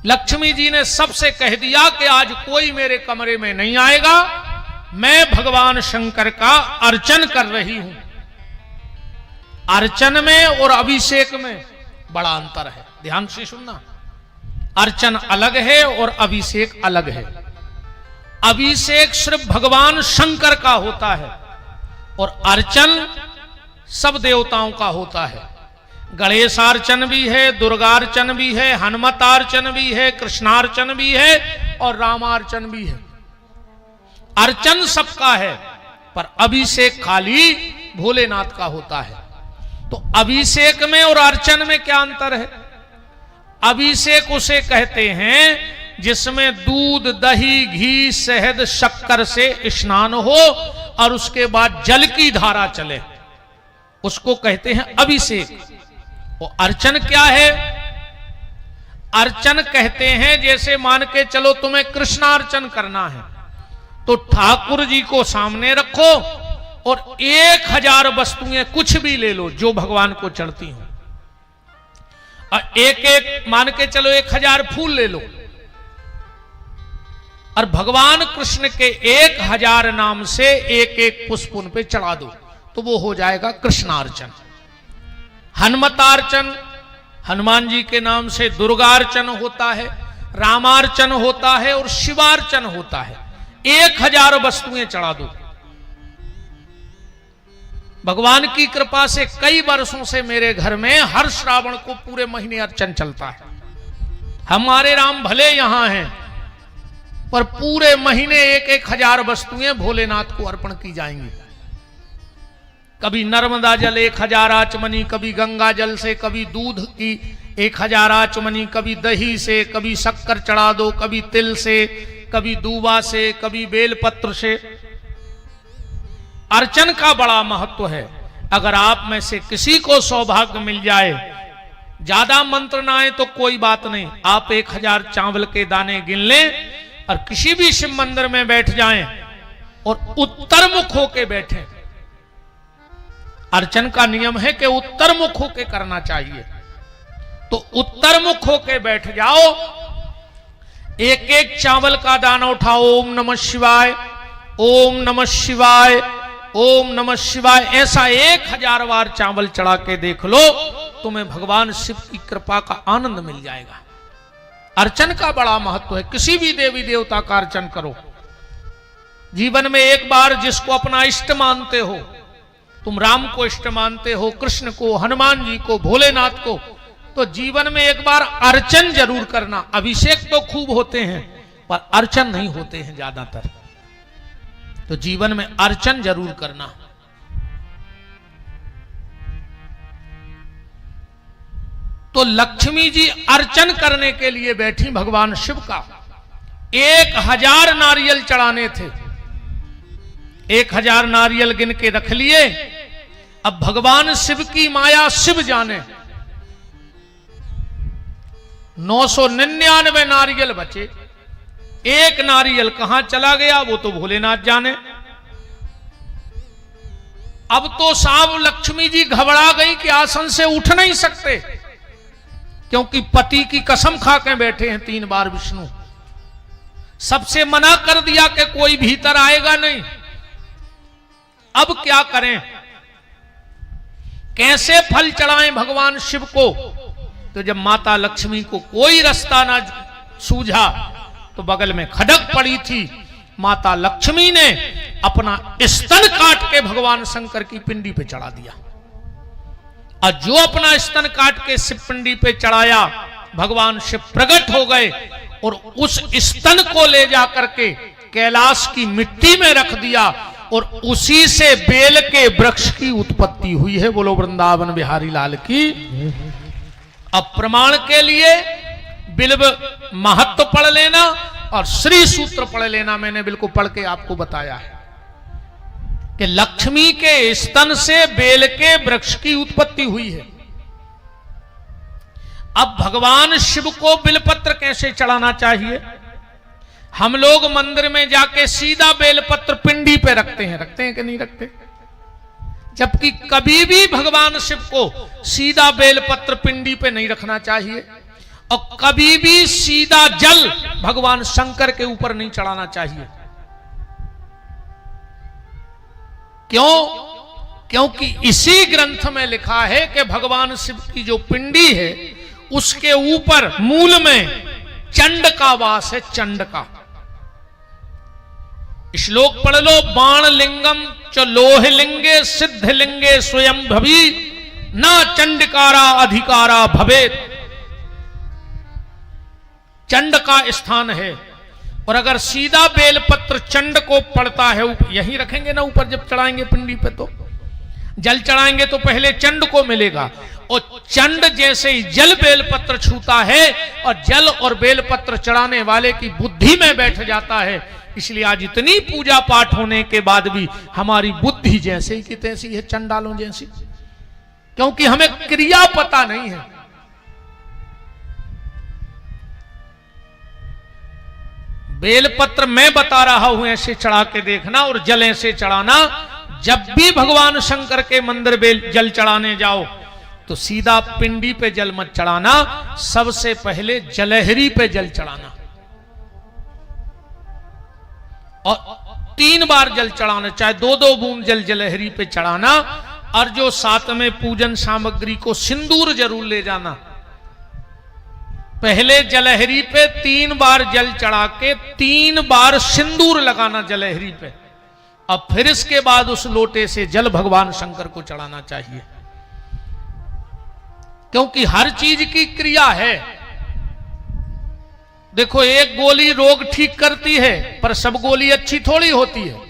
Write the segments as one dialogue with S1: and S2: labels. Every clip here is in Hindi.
S1: लक्ष्मी जी ने सबसे कह दिया कि आज कोई मेरे कमरे में नहीं आएगा, मैं भगवान शंकर का अर्चन कर रही हूं। अर्चन में और अभिषेक में बड़ा अंतर है, ध्यान से सुनना। अर्चन अलग है और अभिषेक अलग है। अभिषेक सिर्फ भगवान शंकर का होता है और अर्चन सब देवताओं का होता है। गणेशार्चन भी है, दुर्गार्चन भी है, हनुमतार्चन भी है, कृष्णार्चन भी है और रामार्चन भी है। अर्चन सबका है पर अभिषेक खाली भोलेनाथ का होता है। तो अभिषेक में और अर्चन में क्या अंतर है? अभिषेक उसे कहते हैं जिसमें दूध, दही, घी, शहद, शक्कर से स्नान हो और उसके बाद जल की धारा चले, उसको कहते हैं अभिषेक। और अर्चन क्या है? अर्चन कहते हैं जैसे मान के चलो तुम्हें कृष्णार्चन करना है तो ठाकुर जी को सामने रखो और 1000 वस्तुएं कुछ भी ले लो जो भगवान को चढ़ती हो, और एक एक मान के चलो 1000 फूल ले लो और भगवान कृष्ण के 1000 नाम से एक एक पुष्प उन पे चढ़ा दो, तो वो हो जाएगा कृष्णार्चन। हनुमतार्चन, हनुमान जी के नाम से दुर्गार्चन होता है, रामार्चन होता है और शिवार्चन होता है। 1000 वस्तुएं चढ़ा दो। भगवान की कृपा से कई वर्षों से मेरे घर में हर श्रावण को पूरे महीने अर्चन चलता है। हमारे राम भले यहां हैं पर पूरे महीने 1000 वस्तुएं भोलेनाथ को अर्पण की जाएंगी। कभी नर्मदा जल 1000 आचमनी, कभी गंगा जल से, कभी दूध की 1000 आचमनी, कभी दही से, कभी शक्कर चढ़ा दो, कभी तिल से, कभी दूबा से, कभी बेलपत्र से। अर्चन का बड़ा महत्व है। अगर आप में से किसी को सौभाग्य मिल जाए, ज्यादा मंत्र ना आए तो कोई बात नहीं, आप 1000 चावल के दाने गिन लें और किसी भी शिव मंदिर में बैठ जाएं और उत्तर मुख होके बैठे। अर्चन का नियम है कि उत्तर मुख होके करना चाहिए। तो उत्तर मुख होके बैठ जाओ, एक एक चावल का दाना उठाओ, ओम नमः शिवाय, ओम नमः शिवाय, ओम नमः शिवाय, ऐसा 1000 बार चावल चढ़ा के देख लो, तुम्हें भगवान शिव की कृपा का आनंद मिल जाएगा। अर्चन का बड़ा महत्व है। किसी भी देवी देवता का अर्चन करो। जीवन में एक बार जिसको अपना इष्ट मानते हो, तुम राम को इष्ट मानते हो, कृष्ण को, हनुमान जी को, भोलेनाथ को, तो जीवन में एक बार अर्चन जरूर करना। अभिषेक तो खूब होते हैं पर अर्चन नहीं होते हैं ज्यादातर, तो जीवन में अर्चन जरूर करना। तो लक्ष्मी जी अर्चन करने के लिए बैठी भगवान शिव का। 1000 नारियल चढ़ाने थे, 1000 नारियल गिन के रख लिए। अब भगवान शिव की माया शिव जाने, 999 नारियल बचे, एक नारियल कहां चला गया वो तो भोलेनाथ जाने। अब तो साहब लक्ष्मी जी घबरा गई कि आसन से उठ नहीं सकते, क्योंकि पति की कसम खा के बैठे हैं 3 बार विष्णु। सबसे मना कर दिया कि कोई भीतर आएगा नहीं। अब क्या करें, कैसे फल चढ़ाएं भगवान शिव को? तो जब माता लक्ष्मी को कोई रास्ता ना सूझा तो बगल में खडक पड़ी थी, माता लक्ष्मी ने अपना स्तन काट के भगवान शंकर की पिंडी पे चढ़ा दिया। और जो अपना स्तन काट के शिव पिंडी पे चढ़ाया, भगवान शिव प्रकट हो गए और उस स्तन को ले जाकर के कैलाश की मिट्टी में रख दिया और उसी से बेल के वृक्ष की उत्पत्ति हुई है। बोलो वृंदावन बिहारी लाल की। अब प्रमाण के लिए बिल्व महत्व पढ़ लेना और श्री सूत्र पढ़ लेना। मैंने बिल्कुल पढ़ के आपको बताया है कि लक्ष्मी के स्तन से बेल के वृक्ष की उत्पत्ति हुई है। अब भगवान शिव को बिलपत्र कैसे चढ़ाना चाहिए? हम लोग मंदिर में जाके सीधा बेलपत्र पिंडी पे रखते हैं कि नहीं रखते? जबकि कभी भी भगवान शिव को सीधा बेलपत्र पिंडी पे नहीं रखना चाहिए। और कभी भी सीधा जल भगवान शंकर के ऊपर नहीं चढ़ाना चाहिए। क्यों? क्योंकि इसी ग्रंथ में लिखा है कि भगवान शिव की जो पिंडी है उसके ऊपर मूल में चंड का वास है, चंड का। श्लोक पढ़ लो, बाण लिंगम च लोह लिंगे सिद्ध लिंगे स्वयं भवी ना चंडकारा अधिकारा भवेत। चंड का स्थान है, और अगर सीधा बेलपत्र चंड को पड़ता है, यहीं रखेंगे ना ऊपर जब चढ़ाएंगे पिंडी पे, तो जल चढ़ाएंगे तो पहले चंड को मिलेगा, और चंड जैसे ही जल बेलपत्र छूता है और जल और बेलपत्र चढ़ाने वाले की बुद्धि में बैठ जाता है। इसलिए आज इतनी पूजा पाठ होने के बाद भी हमारी बुद्धि जैसे ही की तैसी है, चंडालों जैसी, क्योंकि हमें क्रिया पता नहीं है। बेलपत्र मैं बता रहा हूं ऐसे चढ़ा के देखना, और जल ऐसे चढ़ाना। जब भी भगवान शंकर के मंदिर जल चढ़ाने जाओ तो सीधा पिंडी पे जल मत चढ़ाना, सबसे पहले जलहरी पे जल चढ़ाना, और 3 बार जल चढ़ाना, चाहे 2-2 बूंद जल जलहरी पे चढ़ाना। और जो साथ में पूजन सामग्री को सिंदूर जरूर ले जाना। पहले जलहरी पे 3 बार जल चढ़ा के 3 बार सिंदूर लगाना जलहरी पे, और फिर इसके बाद उस लोटे से जल भगवान शंकर को चढ़ाना चाहिए। क्योंकि हर चीज की क्रिया है। देखो, एक गोली रोग ठीक करती है, पर सब गोली अच्छी थोड़ी होती है।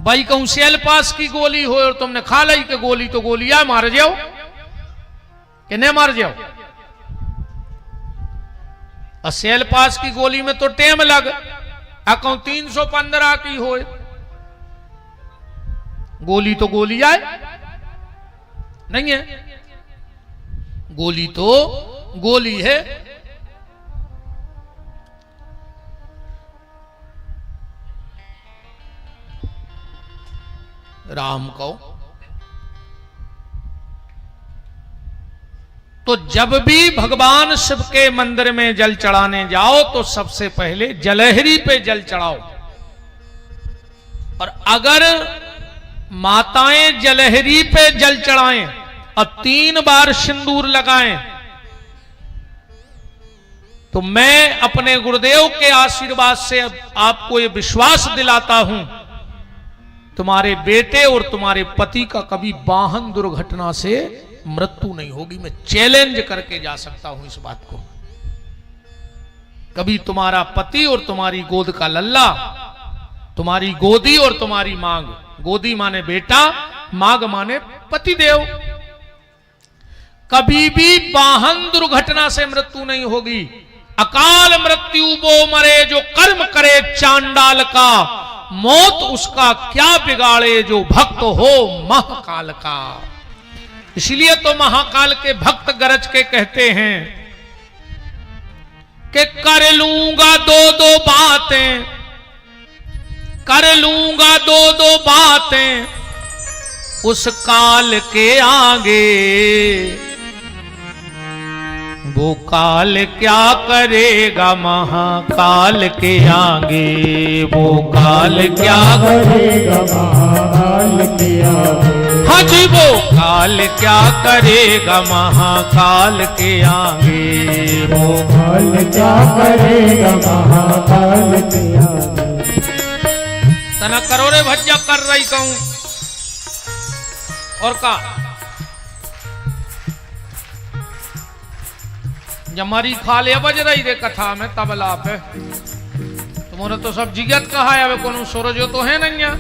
S1: भाई कहूं सेल पास की गोली हो और तुमने खा ली कि गोली तो गोली है, मार जाओ कि नहीं मार जाओ। और सेल पास की गोली में तो टेम लग, कहूं 315 की हो, गोली तो गोली आए नहीं है, गोली तो गोली है। राम को तो जब भी भगवान शिव के मंदिर में जल चढ़ाने जाओ तो सबसे पहले जलहरी पे जल चढ़ाओ। और अगर माताएं जलहरी पे जल चढ़ाएं और 3 बार सिंदूर लगाएं, तो मैं अपने गुरुदेव के आशीर्वाद से आपको यह विश्वास दिलाता हूं, तुम्हारे बेटे और तुम्हारे पति का कभी वाहन दुर्घटना से मृत्यु नहीं होगी। मैं चैलेंज करके जा सकता हूं इस बात को। कभी तुम्हारा पति और तुम्हारी गोद का लल्ला, तुम्हारी गोदी और तुम्हारी मांग, गोदी माने बेटा, मांग माने पतिदेव, कभी भी वाहन दुर्घटना से मृत्यु नहीं होगी। अकाल मृत्यु वो मरे जो कर्म करे चांडाल का, मौत उसका क्या बिगाड़े जो भक्त हो महाकाल का। इसलिए तो महाकाल के भक्त गरज के कहते हैं कि कर लूंगा 2-2 बातें, कर लूंगा 2-2 बातें उस काल के आगे, वो काल क्या करेगा महाकाल के आगे, वो काल क्या करेगा महाकाल के आगे। हाँ जी, वो काल क्या करेगा महाकाल के आगे, वो काल क्या करेगा महाकाल के आगे। तना करो रे भज्जा कर रही कहूं और का जमारी खा ले बज रही रे कथा में तबला पे, तुम्हारे तो सब जिगत कहा है। अब कोनो सूरजो तो है नहीं,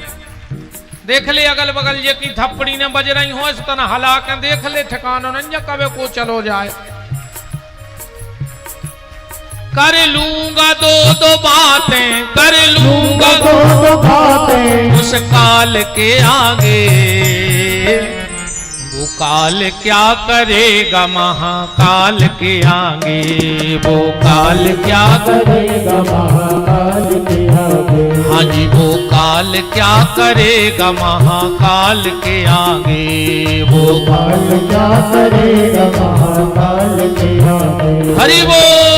S1: देख ले अगल बगल ये की थप्पड़ी ने बज रही हो, इस तना हला के देख ले, ठिकानो नहीं कबे को चलो जाए। कर लूंगा 2-2 बातें, कर लूंगा 2-2 बातें उस काल के आगे, वो काल क्या करेगा महाकाल के आगे, वो काल क्या करेगा महाकाल के आगे। हाँ जी, वो काल काल क्या करेगा महाकाल के आगे, वो
S2: काल क्या करेगा महाकाल के आगे।
S1: हरि बोल।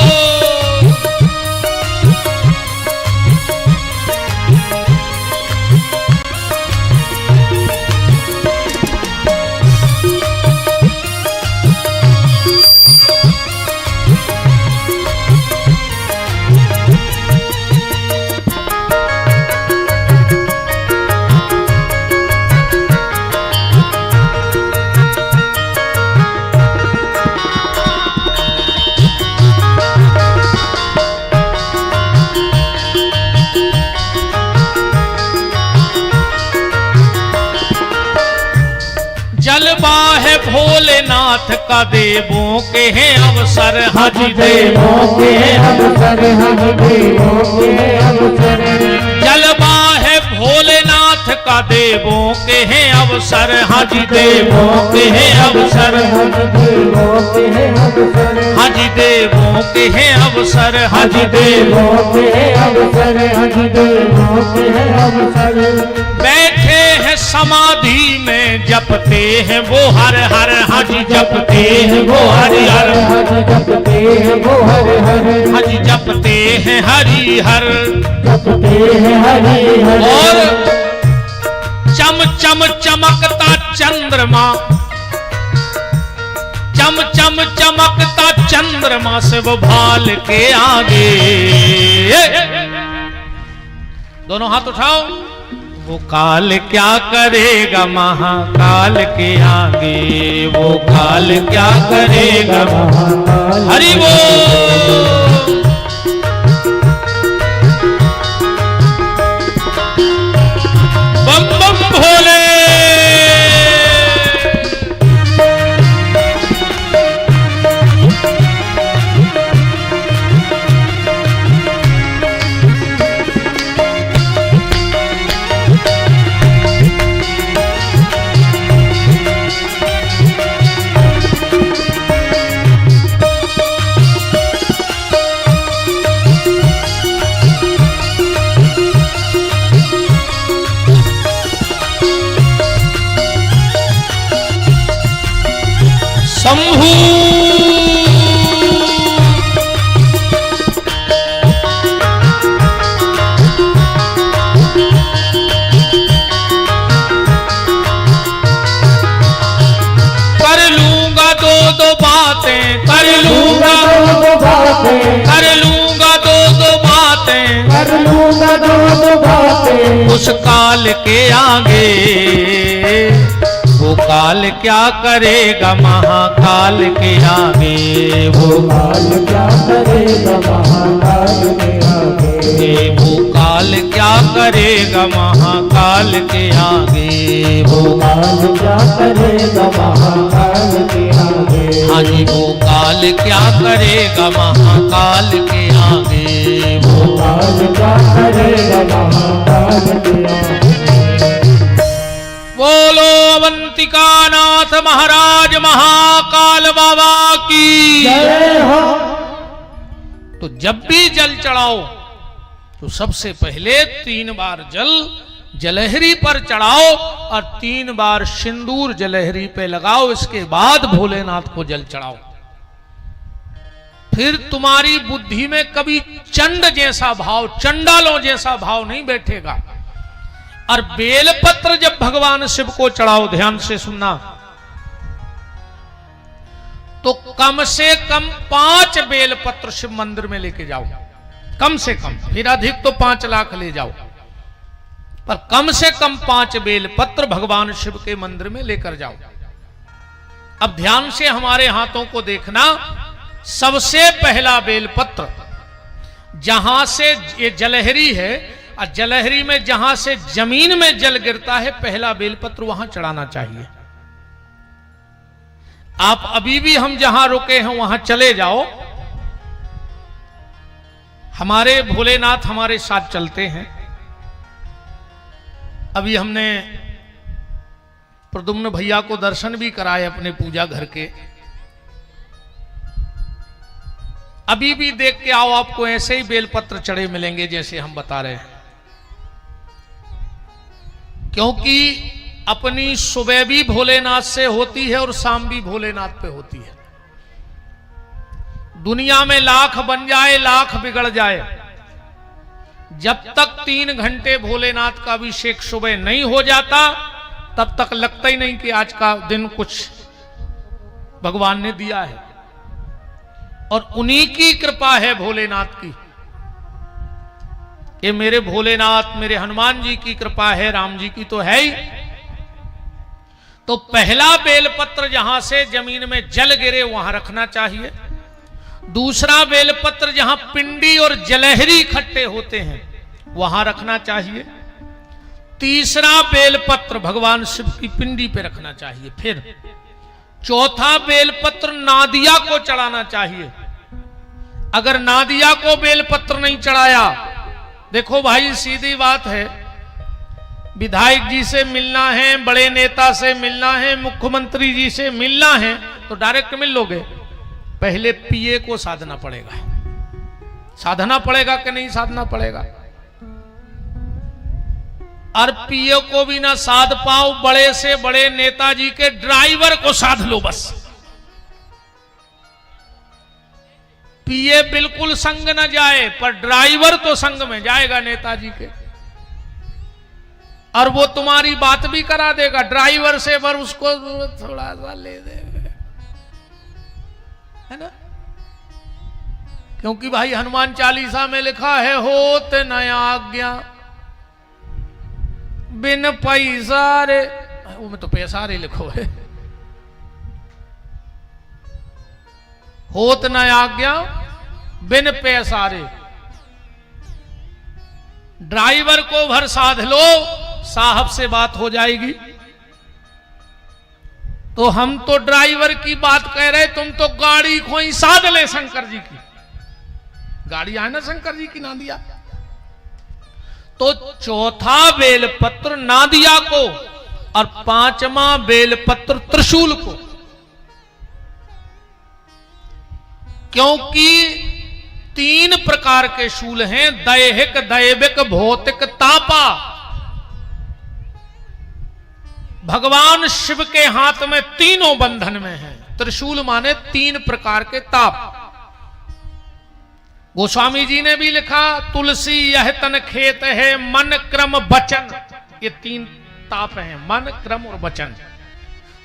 S1: जलवा है भोलेनाथ का देवों के हैं अवसर, हज देवों के
S2: अवसर, हज देवों के अवसर।
S1: जलवा है भोलेनाथ का देवों के हैं अवसर, हज देवों के हैं अवसर,
S2: हज देवों के अवसर,
S1: हज देवों के हैं अवसर, हज देवों
S2: के अवसर, हज देवों के अवसर।
S1: बैठे हैं समाधि में जपते हैं वो हर हर, हज जपते हैं वो हरि हर,
S2: हज जपते हैं वो हर हर,
S1: हज जपते हैं हरि हर।
S2: जपते हैं हरि हर।
S1: और चम चम चमकता चंद्रमा, चम चम चमकता चंद्रमा से वो भाल के आगे। दोनों हाथ उठाओ। वो काल क्या करेगा महाकाल के आगे, वो काल क्या करेगा
S2: महाकाल।
S1: हरि बोल। बम बम भोले। शंभू कर लूंगा दो दो बातें, कर लूंगा
S2: दो बातें,
S1: कर लूंगा दो दो बातें,
S2: कर लूंगा दो बातें।
S1: उस काल के आगे। वो काल क्या करेगा महाकाल के आगे, वो
S2: काल क्या करेगा महाकाल के आगे।
S1: वो काल क्या करेगा महाकाल के आगे, वो
S2: काल क्या करेगा महाकाल के आगे।
S1: हाँ जी, वो काल क्या करेगा महाकाल के आगे, वो
S2: काल क्या करेगा महाकाल के आगे।
S1: बोलो अवंतिका नाथ महाराज महाकाल बाबा की
S2: जय हो।
S1: तो जब भी जल चढ़ाओ तो सबसे पहले 3 बार जल जलहरी पर चढ़ाओ और 3 बार सिंदूर जलहरी पे लगाओ। इसके बाद भोलेनाथ को जल चढ़ाओ। फिर तुम्हारी बुद्धि में कभी चंड जैसा भाव, चंडालों जैसा भाव नहीं बैठेगा। और बेलपत्र जब भगवान शिव को चढ़ाओ, ध्यान से सुनना, तो कम से कम 5 बेलपत्र शिव मंदिर में लेके जाओ, कम से कम। फिर अधिक तो 5 लाख ले जाओ, पर कम से कम 5 बेलपत्र भगवान शिव के मंदिर में लेकर जाओ। अब ध्यान से हमारे हाथों को देखना। सबसे पहला बेलपत्र जहां से ये जलहरी है, और जलहरी में जहां से जमीन में जल गिरता है, पहला बेलपत्र वहां चढ़ाना चाहिए। आप अभी भी हम जहां रुके हैं वहां चले जाओ। हमारे भोलेनाथ हमारे साथ चलते हैं। अभी हमने प्रद्युम्न भैया को दर्शन भी कराए अपने पूजा घर के। अभी भी देख के आओ, आपको ऐसे ही बेलपत्र चढ़े मिलेंगे जैसे हम बता रहे हैं। क्योंकि अपनी सुबह भी भोलेनाथ से होती है और शाम भी भोलेनाथ पे होती है। दुनिया में लाख बन जाए, लाख बिगड़ जाए, जब तक 3 घंटे भोलेनाथ का अभिषेक सुबह नहीं हो जाता तब तक लगता ही नहीं कि आज का दिन कुछ भगवान ने दिया है। और उन्हीं की कृपा है भोलेनाथ की। ये मेरे भोलेनाथ, मेरे हनुमान जी की कृपा है, राम जी की तो है ही। तो पहला बेलपत्र जहां से जमीन में जल गिरे वहां रखना चाहिए। दूसरा बेलपत्र जहां पिंडी और जलहरी इकट्ठे होते हैं वहां रखना चाहिए। तीसरा बेलपत्र भगवान शिव की पिंडी पे रखना चाहिए। फिर चौथा बेलपत्र नादिया को चढ़ाना चाहिए। अगर नादिया को बेलपत्र नहीं चढ़ाया, देखो भाई सीधी बात है, विधायक जी से मिलना है, बड़े नेता से मिलना है, मुख्यमंत्री जी से मिलना है तो डायरेक्ट मिल लोगे? पहले पीए को साधना पड़ेगा। साधना पड़ेगा कि नहीं साधना पड़ेगा? और पीए को भी ना साध पाओ, बड़े से बड़े नेताजी के ड्राइवर को साध लो बस। पीए बिल्कुल संग न जाए पर ड्राइवर तो संग में जाएगा नेताजी के, और वो तुम्हारी बात भी करा देगा ड्राइवर से, पर उसको थोड़ा सा ले देगा, है ना? क्योंकि भाई हनुमान चालीसा में लिखा है, होत न आज्ञा बिन पैसा रे, वो में तो पैसा रे लिखो है, होत न आज्ञा बिन पैसा रे। ड्राइवर को भर साध लो, साहब से बात हो जाएगी। तो हम तो ड्राइवर की बात कह रहे, तुम तो गाड़ी को ही साध ले शंकर जी की। गाड़ी है ना शंकर जी की नादिया। तो चौथा बेलपत्र नादिया को और 5वां बेलपत्र त्रिशूल को, क्योंकि 3 प्रकार के शूल हैं, दैहिक, दैविक, भौतिक, तापा। भगवान शिव के हाथ में तीनों बंधन में है। त्रिशूल माने 3 प्रकार के ताप। गोस्वामी जी ने भी लिखा, तुलसी यह तन खेत है, मन क्रम वचन। ये 3 ताप हैं, मन क्रम और वचन।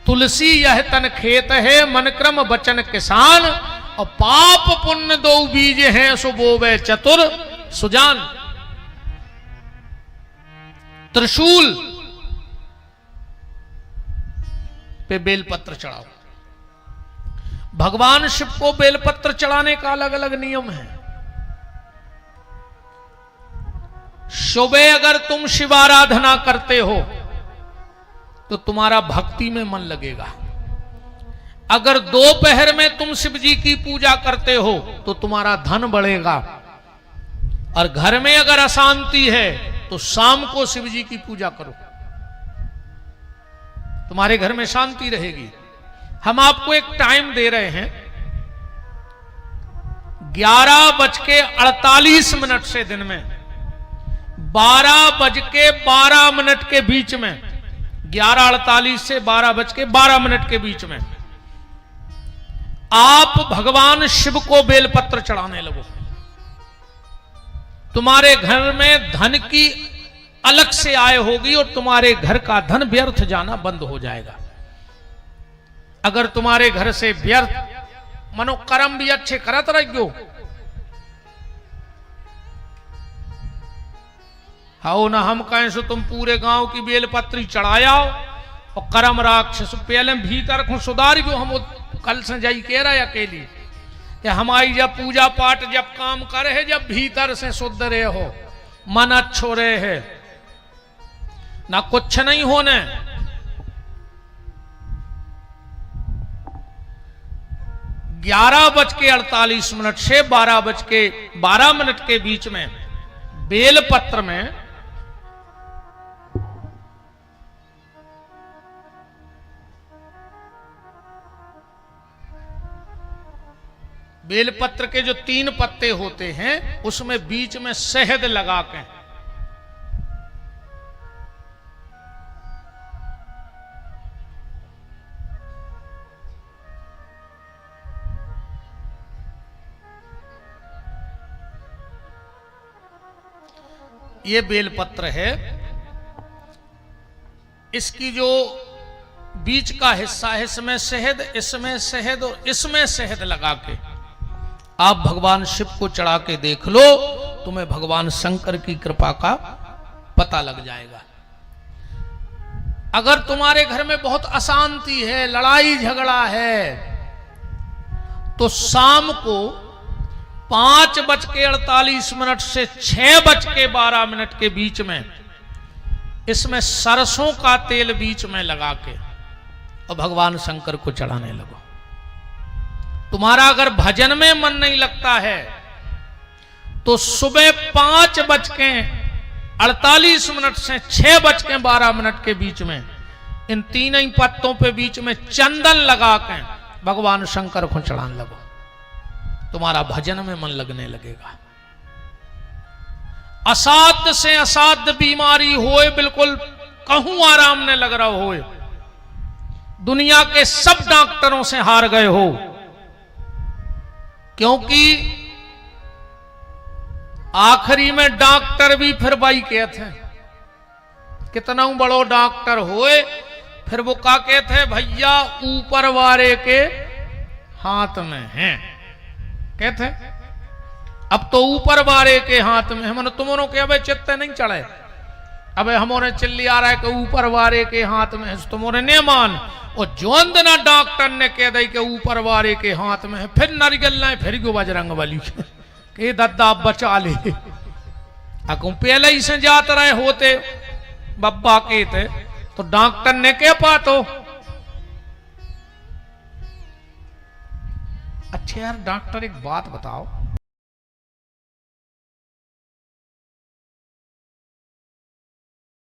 S1: तुलसी यह तन खेत है, मन क्रम वचन किसान, और पाप पुण्य 2 बीज हैं, सो बोवे चतुर सुजान। त्रिशूल पे बेलपत्र चढ़ाओ। भगवान शिव को बेलपत्र चढ़ाने का अलग अलग नियम है। सुबह अगर तुम शिवाराधना करते हो तो तुम्हारा भक्ति में मन लगेगा। अगर दोपहर में तुम शिव जी की पूजा करते हो तो तुम्हारा धन बढ़ेगा। और घर में अगर अशांति है तो शाम को शिव जी की पूजा करो, तुम्हारे घर में शांति रहेगी। हम आपको एक टाइम दे रहे हैं, 11:48 से दिन में 12:12 के बीच में, 11:48 से 12:12 के बीच में आप भगवान शिव को बेलपत्र चढ़ाने लगो। तुम्हारे घर में धन की अलग से आय होगी और तुम्हारे घर का धन व्यर्थ जाना बंद हो जाएगा। अगर तुम्हारे घर से व्यर्थ मनोकर्म भी अच्छे करत रहो, हाओ ना हम कहें सो तुम पूरे गांव की बेलपत्री चढ़ायाओ और कर्म राक्षस पहले भीतर को सुधार गयो। हम कल से जाई कह रहे अकेली कि हमारी जब पूजा पाठ जब काम करे है, जब भीतर से शुद्ध रहे हो, मन अच्छो रहे है, ना कुछ नहीं होने। 11:48 से 12:12 के बीच में बेलपत्र में बेलपत्र के जो 3 पत्ते होते हैं उसमें बीच में शहद लगा के ये बेलपत्र है, इसकी जो बीच का हिस्सा है इसमें शहद और इसमें शहद लगा के आप भगवान शिव को चढ़ा के देख लो, तुम्हें भगवान शंकर की कृपा का पता लग जाएगा। अगर तुम्हारे घर में बहुत अशांति है, लड़ाई झगड़ा है, तो शाम को 5:48 से 6:12 के बीच में इसमें सरसों का तेल बीच में लगा के और भगवान शंकर को चढ़ाने लगो। तुम्हारा अगर भजन में मन नहीं लगता है तो सुबह 5:48 से 6:12 के बीच में इन तीन ही पत्तों पे बीच में चंदन लगा के भगवान शंकर को चढ़ाने लगो, तुम्हारा भजन में मन लगने लगेगा। असाध्य से असाध्य बीमारी होए, बिल्कुल कहूं आराम ने लग रहा होए, दुनिया के सब डॉक्टरों से हार गए हो, क्योंकि आखिरी में डॉक्टर भी फिर भाई कहते हैं, कितना बड़ो डॉक्टर होए फिर वो क्या कहते हैं, भैया ऊपर वाले के हाथ में है, कहते हैं अब तो ऊपर वाले के हाथ में है। मैंने तुमों के अब चित्ते नहीं चढ़े, अब हमारे चिल्ली आ रहा है कि ऊपर वाले के हाथ में है, तुम्हारे ने मान, और जोन दिना डॉक्टर ने कह दी कि ऊपर वाले के हाथ में है, फिर नरिगल फिर गो बजरंग बली के दद्दा बचा ले। अकू पहले ही से जात रहे होते बब्बा के थे तो डॉक्टर ने कह पातो। अच्छा यार डॉक्टर एक बात बताओ,